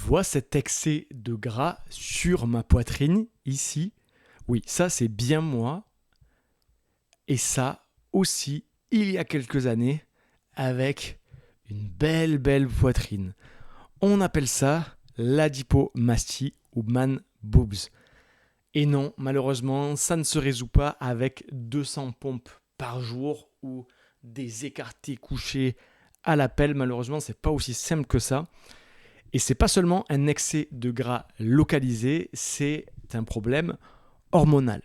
vois cet excès de gras sur ma poitrine ici? Oui, ça c'est bien moi. Et ça aussi, il y a quelques années, avec une belle poitrine. On appelle ça l'adipomastie ou man boobs. Et non, malheureusement, ça ne se résout pas avec 200 pompes par jour ou des écartés couchés à la pelle. Malheureusement, c'est pas aussi simple que ça. Et c'est pas seulement un excès de gras localisé, c'est un problème hormonal.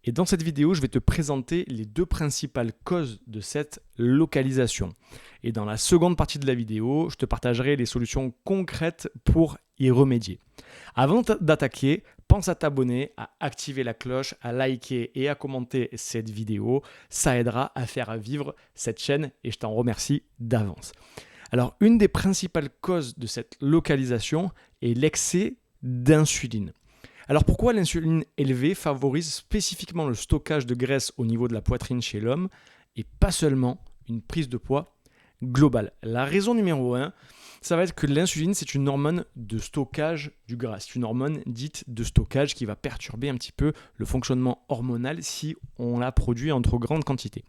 Et dans cette vidéo, je vais te présenter les deux principales causes de cette localisation. Et dans la seconde partie de la vidéo, je te partagerai les solutions concrètes pour y remédier. Avant d'attaquer, pense à t'abonner, à activer la cloche, à liker et à commenter cette vidéo. Ça aidera à faire vivre cette chaîne et je t'en remercie d'avance. Alors, une des principales causes de cette localisation est l'excès d'insuline. Alors pourquoi l'insuline élevée favorise spécifiquement le stockage de graisse au niveau de la poitrine chez l'homme et pas seulement une prise de poids globale? La raison numéro 1, ça va être que l'insuline, c'est une hormone de stockage du gras. C'est une hormone dite de stockage qui va perturber un petit peu le fonctionnement hormonal si on la produit en trop grande quantité.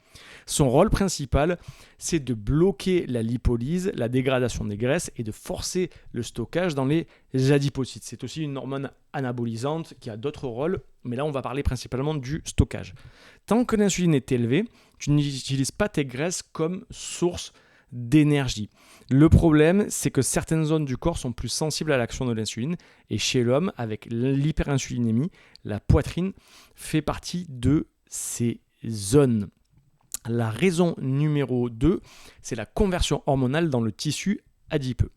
Son rôle principal, c'est de bloquer la lipolyse, la dégradation des graisses et de forcer le stockage dans les adipocytes. C'est aussi une hormone anabolisante qui a d'autres rôles, mais là on va parler principalement du stockage. Tant que l'insuline est élevée, tu n'utilises pas tes graisses comme source d'énergie. Le problème, c'est que certaines zones du corps sont plus sensibles à l'action de l'insuline et chez l'homme, avec l'hyperinsulinémie, la poitrine fait partie de ces zones. La raison numéro 2, c'est la conversion hormonale dans le tissu adipeux.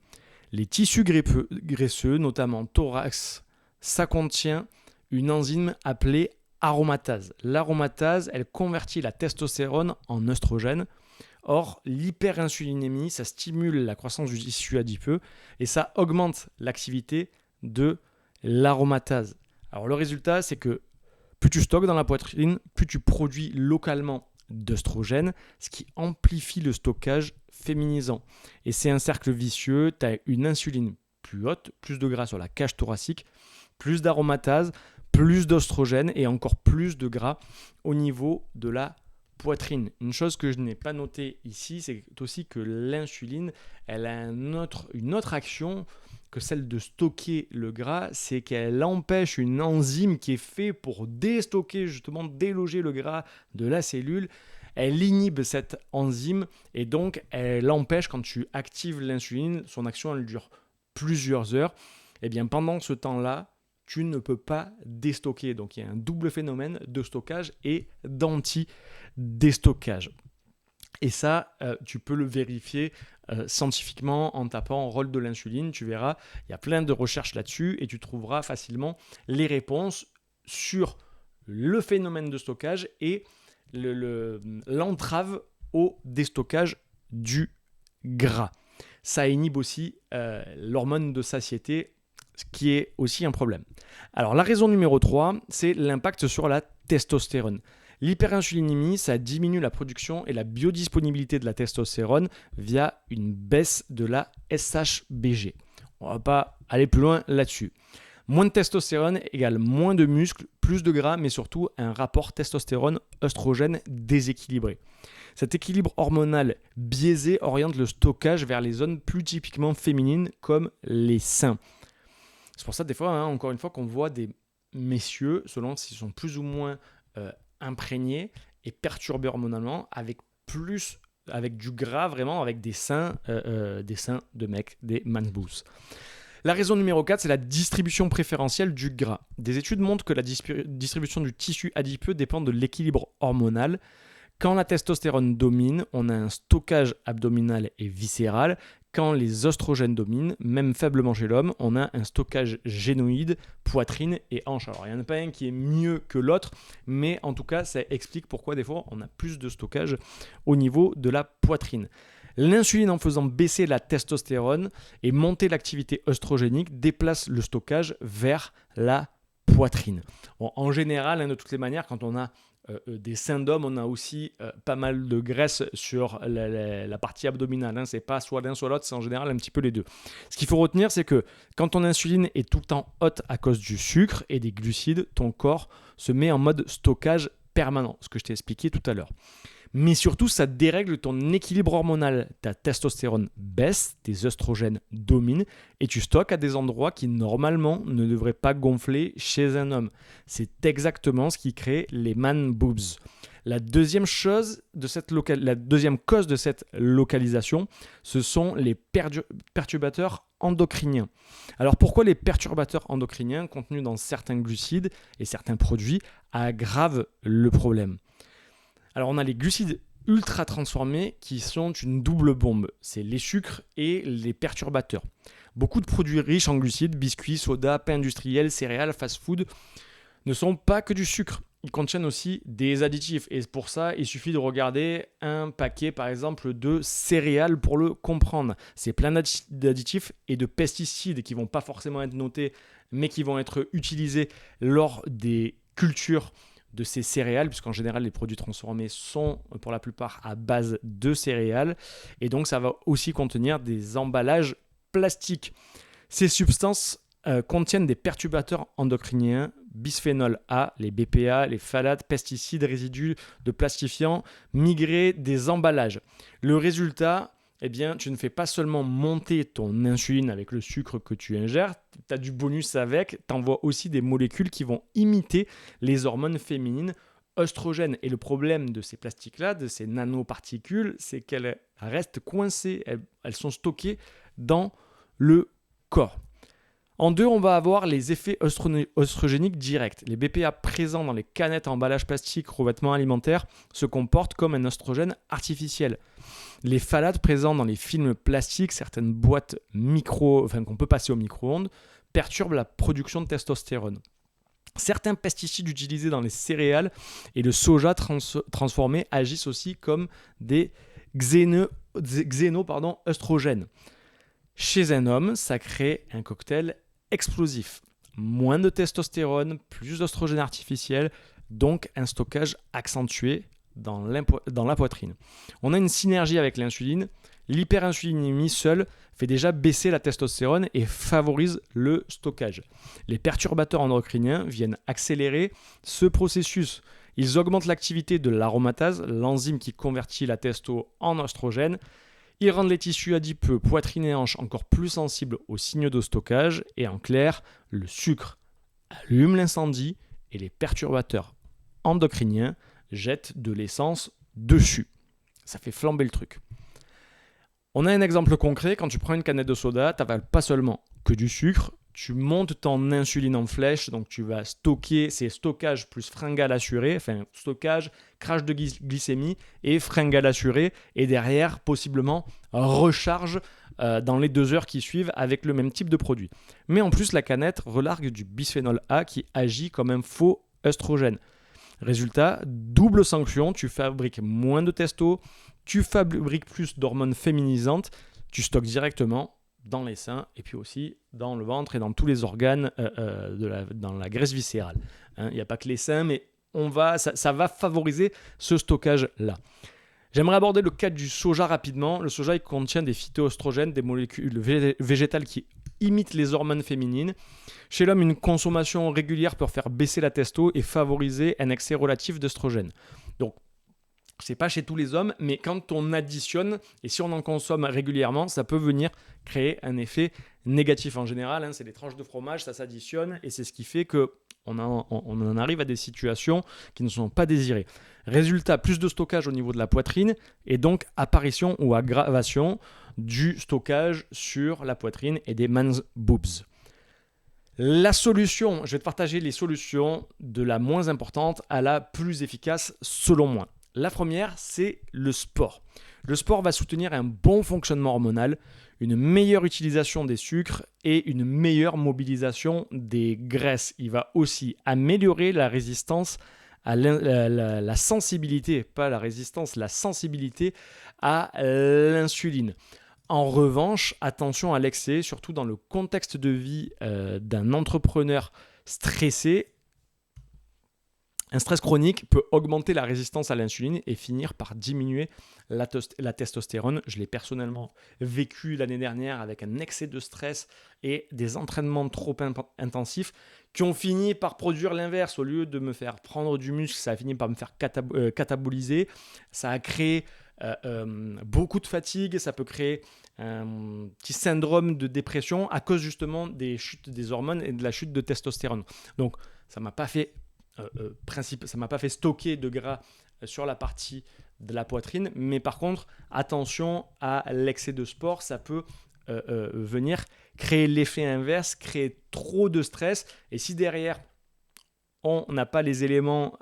Les tissus graisseux, notamment thorax, ça contient une enzyme appelée aromatase. L'aromatase, elle convertit la testostérone en œstrogène. Or, l'hyperinsulinémie, ça stimule la croissance du tissu adipeux et ça augmente l'activité de l'aromatase. Alors, le résultat, c'est que plus tu stockes dans la poitrine, plus tu produis localement d'œstrogène, ce qui amplifie le stockage féminisant. Et c'est un cercle vicieux, tu as une insuline plus haute, plus de gras sur la cage thoracique, plus d'aromatase, plus d'œstrogène et encore plus de gras au niveau de la poitrine. Une chose que je n'ai pas notée ici, c'est aussi que l'insuline, elle a une autre action que celle de stocker le gras, c'est qu'elle empêche une enzyme qui est faite pour déstocker, justement déloger le gras de la cellule. Elle inhibe cette enzyme et donc elle empêche, quand tu actives l'insuline, son action elle dure plusieurs heures. Et bien pendant ce temps-là, tu ne peux pas déstocker. Donc il y a un double phénomène de stockage et d'anti-déstockage. Et ça, tu peux le vérifier scientifiquement en tapant rôle de l'insuline. Tu verras, il y a plein de recherches là-dessus et tu trouveras facilement les réponses sur le phénomène de stockage et l'entrave au déstockage du gras. Ça inhibe aussi l'hormone de satiété, ce qui est aussi un problème. Alors la raison numéro 3, c'est l'impact sur la testostérone. L'hyperinsulinémie, ça diminue la production et la biodisponibilité de la testostérone via une baisse de la SHBG. On ne va pas aller plus loin là-dessus. Moins de testostérone égale moins de muscles, plus de gras, mais surtout un rapport testostérone-œstrogène déséquilibré. Cet équilibre hormonal biaisé oriente le stockage vers les zones plus typiquement féminines comme les seins. C'est pour ça, des fois, encore une fois, qu'on voit des messieurs, selon s'ils sont plus ou moins imprégnés et perturbés hormonalement, avec du gras, vraiment, avec des seins de mecs, des man boobs. La raison numéro 4, c'est la distribution préférentielle du gras. Des études montrent que la distribution du tissu adipeux dépend de l'équilibre hormonal. Quand la testostérone domine, on a un stockage abdominal et viscéral. Quand les oestrogènes dominent, même faiblement chez l'homme, on a un stockage génoïde, poitrine et hanche. Alors, il n'y en a pas un qui est mieux que l'autre, mais en tout cas, ça explique pourquoi des fois, on a plus de stockage au niveau de la poitrine. L'insuline, en faisant baisser la testostérone et monter l'activité œstrogénique, déplace le stockage vers la poitrine. Bon, en général, de toutes les manières, quand on a des seins d'homme, on a aussi pas mal de graisse sur la partie abdominale. Hein. C'est pas soit l'un soit l'autre, c'est en général un petit peu les deux. Ce qu'il faut retenir, c'est que quand ton insuline est tout le temps haute à cause du sucre et des glucides, ton corps se met en mode stockage permanent, ce que je t'ai expliqué tout à l'heure. Mais surtout, ça dérègle ton équilibre hormonal. Ta testostérone baisse, tes œstrogènes dominent et tu stockes à des endroits qui normalement ne devraient pas gonfler chez un homme. C'est exactement ce qui crée les man boobs. La deuxième cause de cette localisation, ce sont les perturbateurs endocriniens. Alors pourquoi les perturbateurs endocriniens contenus dans certains glucides et certains produits aggravent le problème ? Alors on a les glucides ultra transformés qui sont une double bombe. C'est les sucres et les perturbateurs. Beaucoup de produits riches en glucides, biscuits, sodas, pains industriels, céréales, fast-food, ne sont pas que du sucre. Ils contiennent aussi des additifs. Et pour ça, il suffit de regarder un paquet, par exemple, de céréales pour le comprendre. C'est plein d'additifs et de pesticides qui ne vont pas forcément être notés, mais qui vont être utilisés lors des cultures de ces céréales, puisqu'en général, les produits transformés sont pour la plupart à base de céréales. Et donc, ça va aussi contenir des emballages plastiques. Ces substances contiennent des perturbateurs endocriniens, bisphénol A, les BPA, les phtalates, pesticides, résidus de plastifiants, migrés des emballages. Le résultat, eh bien, tu ne fais pas seulement monter ton insuline avec le sucre que tu ingères, tu as du bonus avec, tu envoies aussi des molécules qui vont imiter les hormones féminines œstrogènes. Et le problème de ces plastiques-là, de ces nanoparticules, c'est qu'elles restent coincées, elles sont stockées dans le corps. En deux, on va avoir les effets œstrogéniques directs. Les BPA présents dans les canettes, emballages plastiques, revêtements alimentaires se comportent comme un œstrogène artificiel. Les phtalates présents dans les films plastiques, certaines boîtes qu'on peut passer au micro-ondes, perturbent la production de testostérone. Certains pesticides utilisés dans les céréales et le soja transformé agissent aussi comme des xéno-œstrogènes. Chez un homme, ça crée un cocktail explosif. Moins de testostérone, plus d'oestrogène artificiel, donc un stockage accentué dans la poitrine. On a une synergie avec l'insuline. L'hyperinsulinémie seule fait déjà baisser la testostérone et favorise le stockage. Les perturbateurs endocriniens viennent accélérer ce processus. Ils augmentent l'activité de l'aromatase, l'enzyme qui convertit la testo en oestrogène. Ils rendent les tissus adipeux, poitrine et hanches encore plus sensibles aux signaux de stockage. Et en clair, le sucre allume l'incendie et les perturbateurs endocriniens jettent de l'essence dessus. Ça fait flamber le truc. On a un exemple concret. Quand tu prends une canette de soda, tu n'avales pas seulement que du sucre, tu montes ton insuline en flèche, donc tu vas stocker, c'est stockage plus fringale assurée, enfin stockage, crash de glycémie et fringale assurée, et derrière, possiblement, recharge dans les 2 heures qui suivent avec le même type de produit. Mais en plus, la canette relargue du bisphénol A qui agit comme un faux œstrogène. Résultat, double sanction, tu fabriques moins de testo, tu fabriques plus d'hormones féminisantes, tu stockes directement dans les seins et puis aussi dans le ventre et dans tous les organes dans la graisse viscérale. Il n'y a pas que les seins, mais ça va favoriser ce stockage-là. J'aimerais aborder le cas du soja rapidement. Le soja, il contient des phytoœstrogènes, des molécules végétales qui imitent les hormones féminines. Chez l'homme, une consommation régulière peut faire baisser la testo et favoriser un excès relatif d'œstrogène. Donc, c'est pas chez tous les hommes, mais quand on additionne, et si on en consomme régulièrement, ça peut venir créer un effet négatif en général. C'est des tranches de fromage, ça s'additionne, et c'est ce qui fait qu'on en arrive à des situations qui ne sont pas désirées. Résultat, plus de stockage au niveau de la poitrine, et donc apparition ou aggravation du stockage sur la poitrine et des man's boobs. La solution, je vais te partager les solutions de la moins importante à la plus efficace selon moi. La première, c'est le sport. Le sport va soutenir un bon fonctionnement hormonal, une meilleure utilisation des sucres et une meilleure mobilisation des graisses. Il va aussi améliorer la résistance à la sensibilité, pas la résistance, la sensibilité à l'insuline. En revanche, attention à l'excès, surtout dans le contexte de vie d'un entrepreneur stressé. Un stress chronique peut augmenter la résistance à l'insuline et finir par diminuer la testostérone. Je l'ai personnellement vécu l'année dernière avec un excès de stress et des entraînements trop intensifs qui ont fini par produire l'inverse. Au lieu de me faire prendre du muscle, ça a fini par me faire cataboliser. Ça a créé beaucoup de fatigue, ça peut créer un petit syndrome de dépression à cause justement des chutes des hormones et de la chute de testostérone. Donc ça m'a pas fait ça m'a pas fait stocker de gras sur la partie de la poitrine, mais par contre attention à l'excès de sport, ça peut venir créer l'effet inverse, créer trop de stress, et si derrière on n'a pas les éléments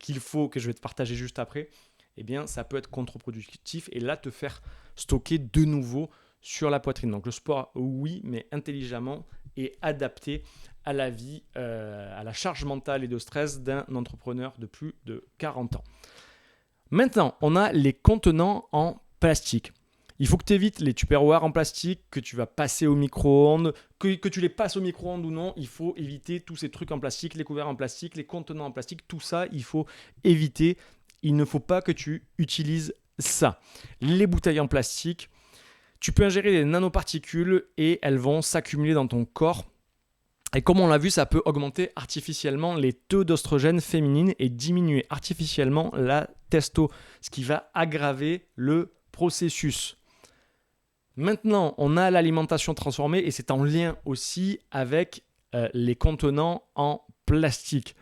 qu'il faut, que je vais te partager juste après, eh bien ça peut être contre-productif et là te faire stocker de nouveau sur la poitrine. Donc le sport oui, mais intelligemment et adapté à la vie, à la charge mentale et de stress d'un entrepreneur de plus de 40 ans. Maintenant, on a les contenants en plastique. Il faut que tu évites les tupperwares en plastique que tu vas passer au micro-ondes, que tu les passes au micro-ondes ou non, il faut éviter tous ces trucs en plastique, les couverts en plastique, les contenants en plastique, tout ça, il faut éviter. Il ne faut pas que tu utilises ça. Les bouteilles en plastique, tu peux ingérer des nanoparticules et elles vont s'accumuler dans ton corps. Et comme on l'a vu, ça peut augmenter artificiellement les taux d'oestrogène féminine et diminuer artificiellement la testo, ce qui va aggraver le processus. Maintenant, on a l'alimentation transformée et c'est en lien aussi avec les contenants en plastique.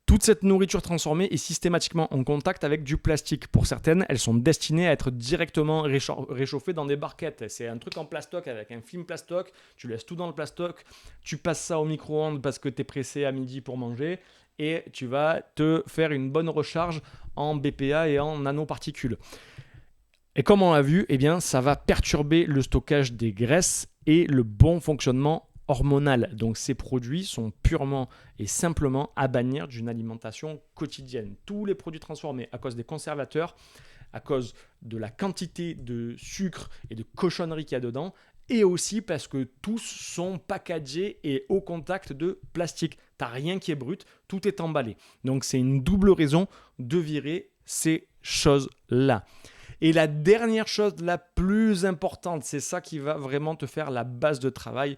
Toute cette nourriture transformée est systématiquement en contact avec du plastique. Pour certaines, elles sont destinées à être directement réchauffées dans des barquettes. C'est un truc en plastoc avec un film plastoc. Tu laisses tout dans le plastoc. Tu passes ça au micro-ondes parce que tu es pressé à midi pour manger. Et tu vas te faire une bonne recharge en BPA et en nanoparticules. Et comme on l'a vu, eh bien, ça va perturber le stockage des graisses et le bon fonctionnement hormonal. Donc ces produits sont purement et simplement à bannir d'une alimentation quotidienne. Tous les produits transformés, à cause des conservateurs, à cause de la quantité de sucre et de cochonneries qu'il y a dedans, et aussi parce que tous sont packagés et au contact de plastique. Tu n'as rien qui est brut, tout est emballé. Donc c'est une double raison de virer ces choses-là. Et la dernière chose la plus importante, c'est ça qui va vraiment te faire la base de travail,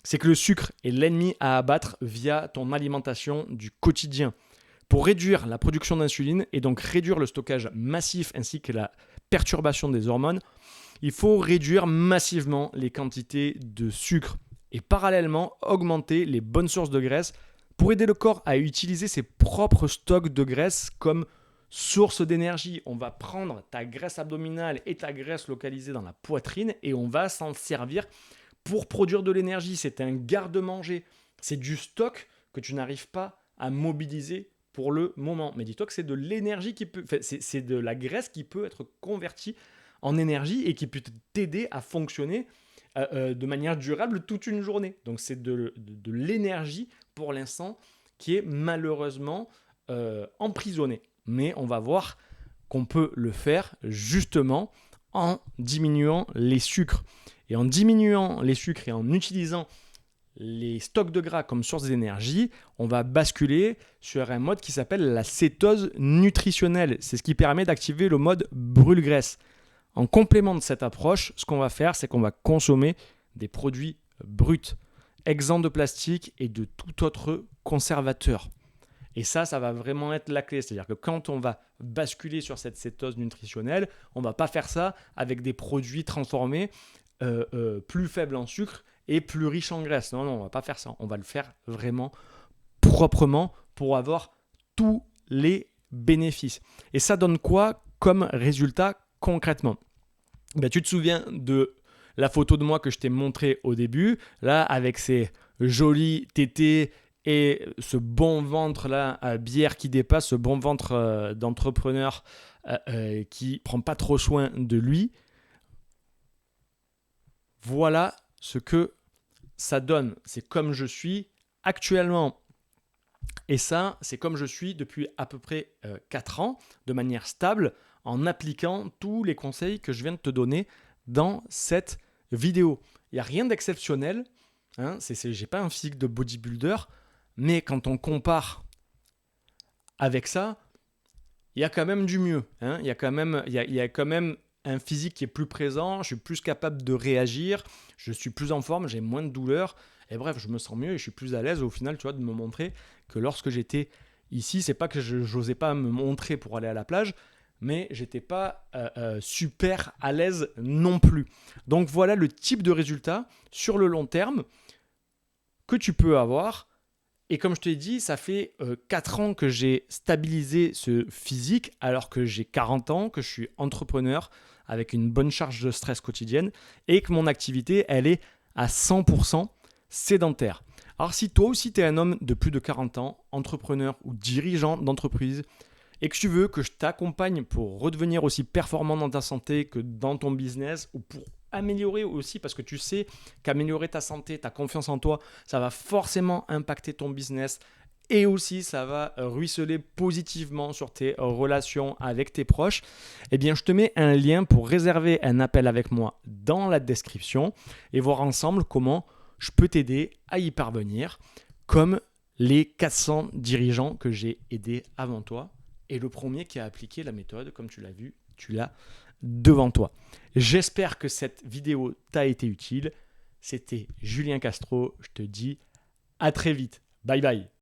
c'est que le sucre est l'ennemi à abattre via ton alimentation du quotidien. Pour réduire la production d'insuline et donc réduire le stockage massif ainsi que la perturbation des hormones, il faut réduire massivement les quantités de sucre et parallèlement augmenter les bonnes sources de graisse pour aider le corps à utiliser ses propres stocks de graisse comme source d'énergie. On va prendre ta graisse abdominale et ta graisse localisée dans la poitrine et on va s'en servir pour produire de l'énergie. C'est un garde-manger. C'est du stock que tu n'arrives pas à mobiliser pour le moment. Mais dis-toi que c'est de l'énergie c'est de la graisse qui peut être convertie en énergie et qui peut t'aider à fonctionner de manière durable toute une journée. Donc c'est de l'énergie pour l'instant qui est malheureusement emprisonnée. Mais on va voir qu'on peut le faire justement en diminuant les sucres. Et en diminuant les sucres et en utilisant les stocks de gras comme source d'énergie, on va basculer sur un mode qui s'appelle la cétose nutritionnelle. C'est ce qui permet d'activer le mode brûle-graisse. En complément de cette approche, ce qu'on va faire, c'est qu'on va consommer des produits bruts, exempts de plastique et de tout autre conservateur. Et ça va vraiment être la clé. C'est-à-dire que quand on va basculer sur cette cétose nutritionnelle, on ne va pas faire ça avec des produits transformés plus faibles en sucre et plus riches en graisse. Non, on ne va pas faire ça. On va le faire vraiment proprement pour avoir tous les bénéfices. Et ça donne quoi comme résultat concrètement ? Tu te souviens de la photo de moi que je t'ai montrée au début, là avec ces jolis tétés et ce bon ventre là, bière qui dépasse, ce bon ventre d'entrepreneur qui prend pas trop soin de lui. Voilà ce que ça donne. C'est comme je suis actuellement. Et ça, c'est comme je suis depuis à peu près 4 ans, de manière stable, en appliquant tous les conseils que je viens de te donner dans cette vidéo. Il n'y a rien d'exceptionnel. Je n'ai pas un physique de bodybuilder. Mais quand on compare avec ça, il y a quand même du mieux. Hein. Il y a quand même un physique qui est plus présent, je suis plus capable de réagir, je suis plus en forme, j'ai moins de douleurs. Et bref, je me sens mieux et je suis plus à l'aise au final, tu vois, de me montrer que lorsque j'étais ici, c'est pas que je n'osais pas me montrer pour aller à la plage, mais j'étais pas super à l'aise non plus. Donc voilà le type de résultat sur le long terme que tu peux avoir. Et comme je te l'ai dit, ça fait 4 ans que j'ai stabilisé ce physique alors que j'ai 40 ans, que je suis entrepreneur avec une bonne charge de stress quotidienne et que mon activité, elle est à 100% sédentaire. Alors si toi aussi tu es un homme de plus de 40 ans, entrepreneur ou dirigeant d'entreprise et que tu veux que je t'accompagne pour redevenir aussi performant dans ta santé que dans ton business ou pour améliorer aussi, parce que tu sais qu'améliorer ta santé, ta confiance en toi, ça va forcément impacter ton business et aussi ça va ruisseler positivement sur tes relations avec tes proches, eh bien je te mets un lien pour réserver un appel avec moi dans la description et voir ensemble comment je peux t'aider à y parvenir comme les 400 dirigeants que j'ai aidés avant toi et le premier qui a appliqué la méthode, comme tu l'as vu, tu l'as devant toi. J'espère que cette vidéo t'a été utile. C'était Julien Castro. Je te dis à très vite. Bye bye.